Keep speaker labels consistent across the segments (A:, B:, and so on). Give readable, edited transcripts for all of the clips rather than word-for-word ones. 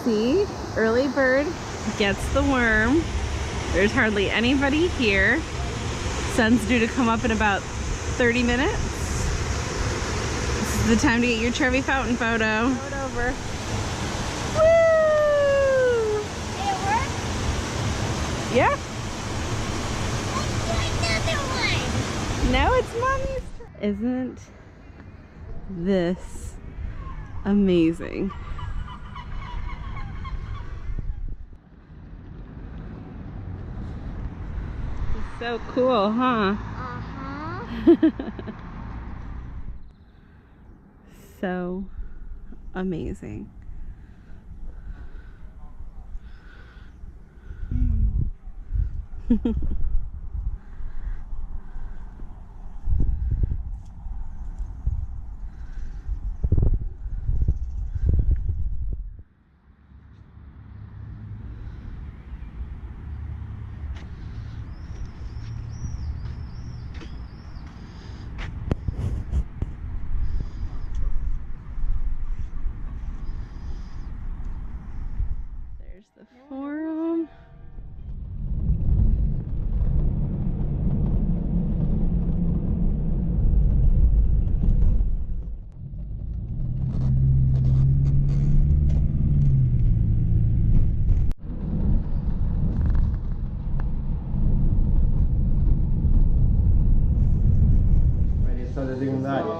A: see, early bird gets the worm. There's hardly anybody here. Sun's due to come up in about 30 minutes. This is the time to get your Trevi Fountain photo. Throw it over. Woo!
B: Did it work?
A: Yeah.
B: Let's do another one.
A: No, it's mommy's. Isn't this amazing? It's so cool, huh?
B: Uh-huh.
A: So amazing. There's the forum.
C: State secondarie.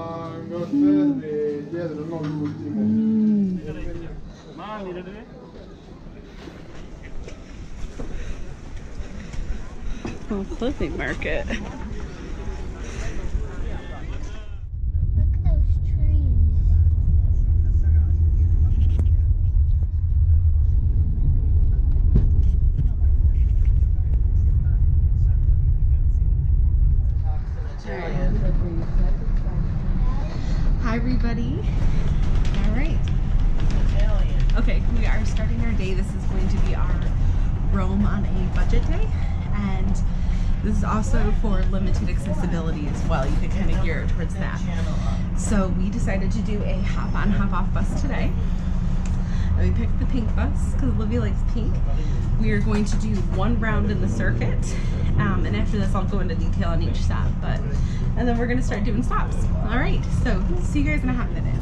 C: Dietro, non l'ultimo.
A: Oh, clothing market.
B: Look at those trees.
A: Hi everybody. All right. Okay, we are starting our day. This is going to be our Rome on a budget day, and this is also for limited accessibility as well. You can kind of gear it towards that. So we decided to do a hop on, hop off bus today. And we picked the pink bus because Olivia likes pink. We are going to do one round in the circuit, and after this I'll go into detail on each stop. And then we're going to start doing stops. All right, so see you guys in a hot minute.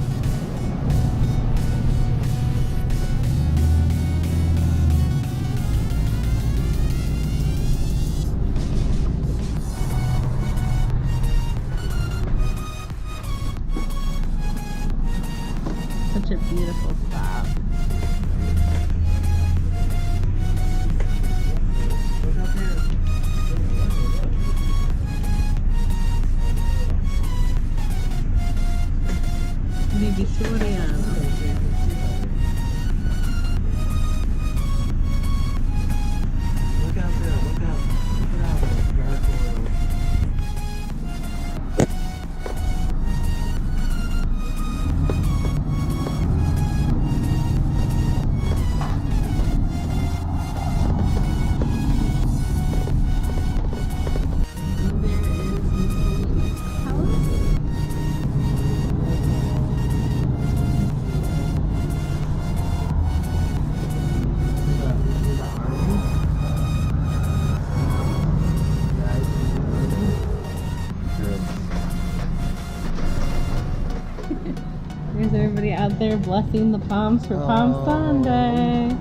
A: Such a beautiful stop. Di Vittoriano.
C: Look out there, look out. Look out. Gargoyle.
A: There's everybody out there blessing the palms for Palm Sunday.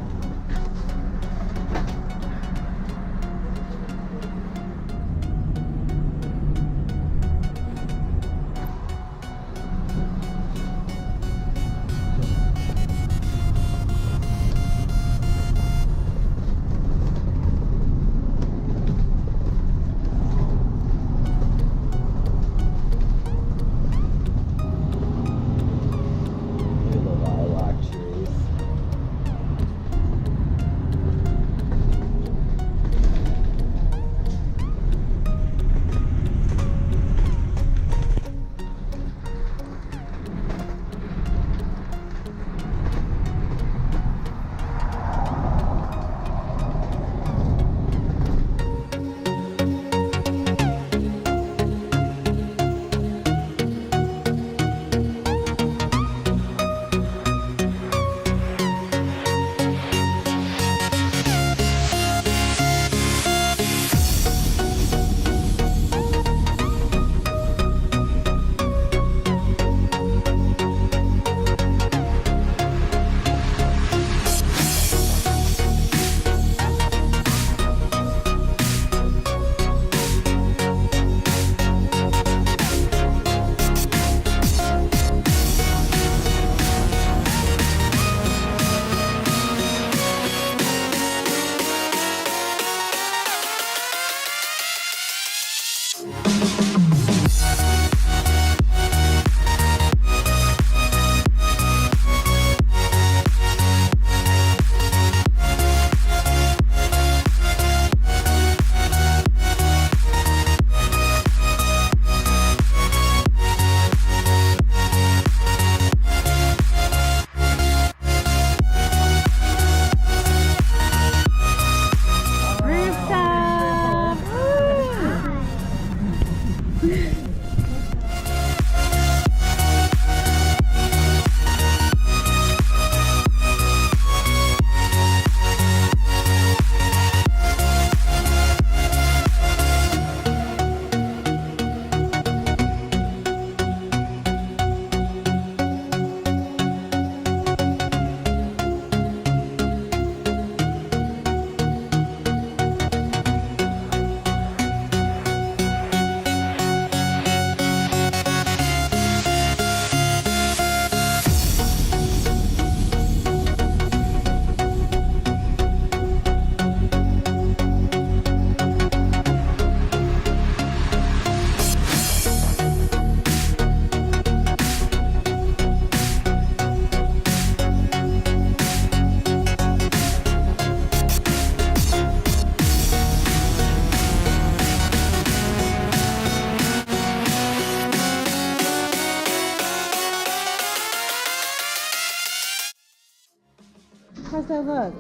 A: look.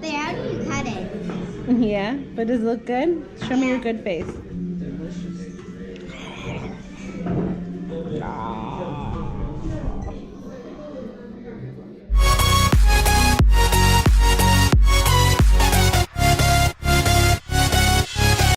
B: They already cut it.
A: Yeah, but does it look good? Show me your good face.